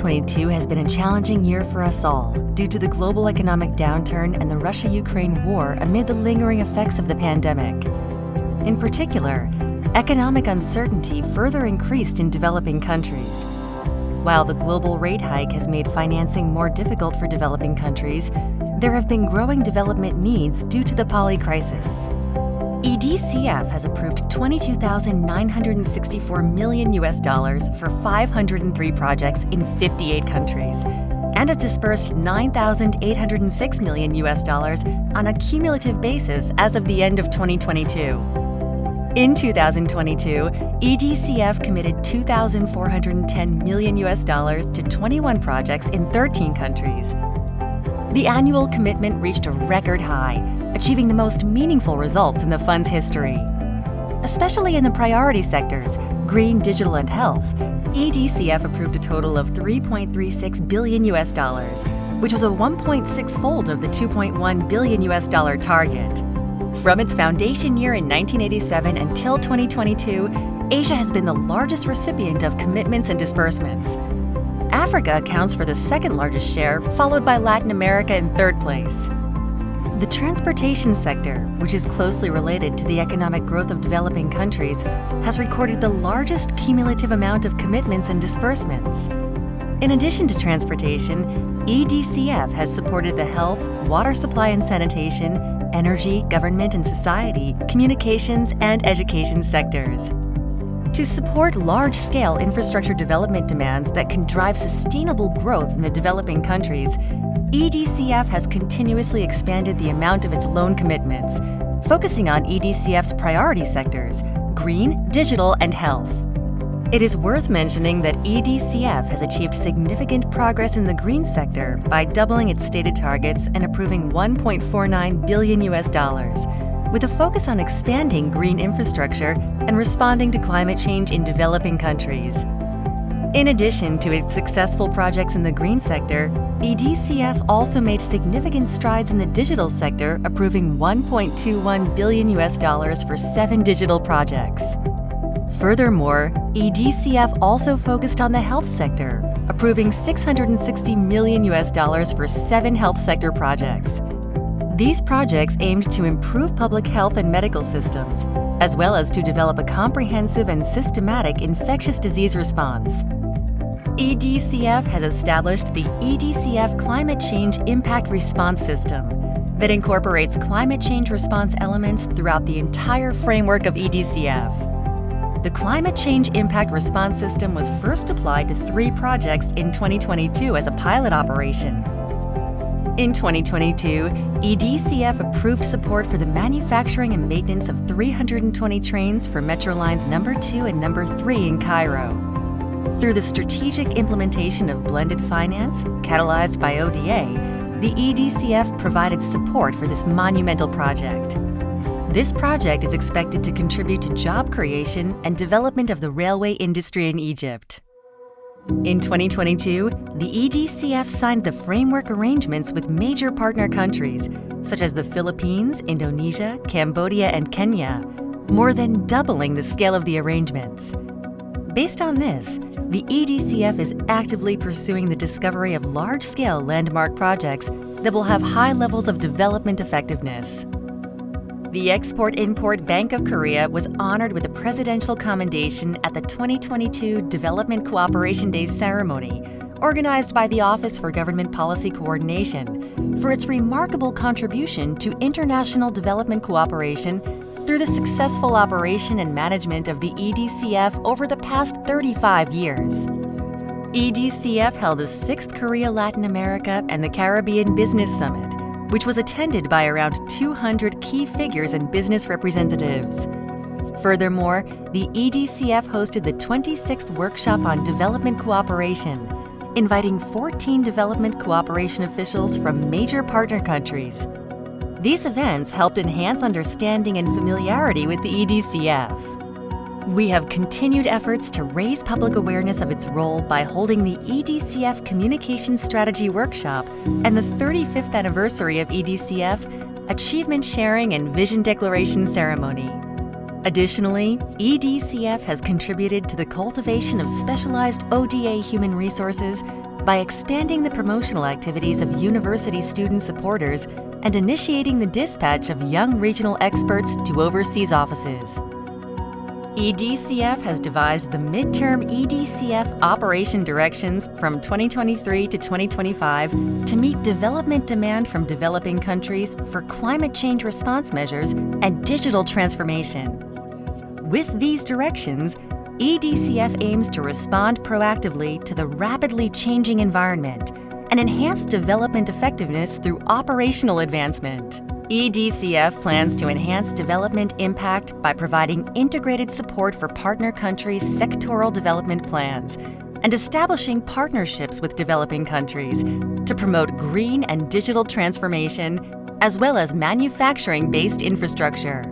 2022 has been a challenging year for us all due to the global economic downturn and the Russia-Ukraine war amid the lingering effects of the pandemic. In particular, economic uncertainty further increased in developing countries. While the global rate hike has made financing more difficult for developing countries, there have been growing development needs due to the poly crisis. EDCF has approved $22,964 million for 503 projects in 58 countries and has dispersed $9,806 million on a cumulative basis as of the end of 2022. In 2022, EDCF committed $2,410 million to 21 projects in 13 countries. The annual commitment reached a record high, achieving the most meaningful results in the fund's history. Especially in the priority sectors, green, digital, and health, EDCF approved a total of $3.36 billion, which was a 1.6-fold of the $2.1 billion target. From its foundation year in 1987 until 2022, Asia has been the largest recipient of commitments and disbursements. Africa accounts for the second largest share, followed by Latin America in third place. The transportation sector, which is closely related to the economic growth of developing countries, has recorded the largest cumulative amount of commitments and disbursements. In addition to transportation, EDCF has supported the health, water supply and sanitation, energy, government and society, communications, and education sectors. To support large-scale infrastructure development demands that can drive sustainable growth in the developing countries, EDCF has continuously expanded the amount of its loan commitments, focusing on EDCF's priority sectors: green, digital, and health. It is worth mentioning that EDCF has achieved significant progress in the green sector by doubling its stated targets and approving $1.49 billion, with a focus on expanding green infrastructure and responding to climate change in developing countries. In addition to its successful projects in the green sector, EDCF also made significant strides in the digital sector, approving $1.21 billion for 7 digital projects. Furthermore, EDCF also focused on the health sector, approving $660 million for 7 health sector projects. These projects aimed to improve public health and medical systems, as well as to develop a comprehensive and systematic infectious disease response. EDCF has established the EDCF Climate Change Impact Response System that incorporates climate change response elements throughout the entire framework of EDCF. The Climate Change Impact Response System was first applied to 3 projects in 2022 as a pilot operation. In 2022, EDCF approved support for the manufacturing and maintenance of 320 trains for Metro Lines number 2 and number 3 in Cairo. Through the strategic implementation of blended finance, catalyzed by ODA, the EDCF provided support for this monumental project. This project is expected to contribute to job creation and development of the railway industry in Egypt. In 2022, the EDCF signed the framework arrangements with major partner countries, such as the Philippines, Indonesia, Cambodia, and Kenya, more than doubling the scale of the arrangements. Based on this, the EDCF is actively pursuing the discovery of large-scale landmark projects that will have high levels of development effectiveness. The Export-Import Bank of Korea was honored with a presidential commendation at the 2022 Development Cooperation Day ceremony, organized by the Office for Government Policy Coordination, for its remarkable contribution to international development cooperation through the successful operation and management of the EDCF over the past 35 years. EDCF held the 6th Korea Latin America and the Caribbean Business Summit, which was attended by around 200 key figures and business representatives. Furthermore, the EDCF hosted the 26th Workshop on Development Cooperation, inviting 14 development cooperation officials from major partner countries. These events helped enhance understanding and familiarity with the EDCF. We have continued efforts to raise public awareness of its role by holding the EDCF Communication Strategy Workshop and the 35th anniversary of EDCF Achievement Sharing and Vision Declaration Ceremony. Additionally, EDCF has contributed to the cultivation of specialized ODA human resources by expanding the promotional activities of university student supporters and initiating the dispatch of young regional experts to overseas offices. EDCF has devised the midterm EDCF operation directions from 2023 to 2025 to meet development demand from developing countries for climate change response measures and digital transformation. With these directions, EDCF aims to respond proactively to the rapidly changing environment and enhance development effectiveness through operational advancement. EDCF plans to enhance development impact by providing integrated support for partner countries' sectoral development plans and establishing partnerships with developing countries to promote green and digital transformation, as well as manufacturing-based infrastructure.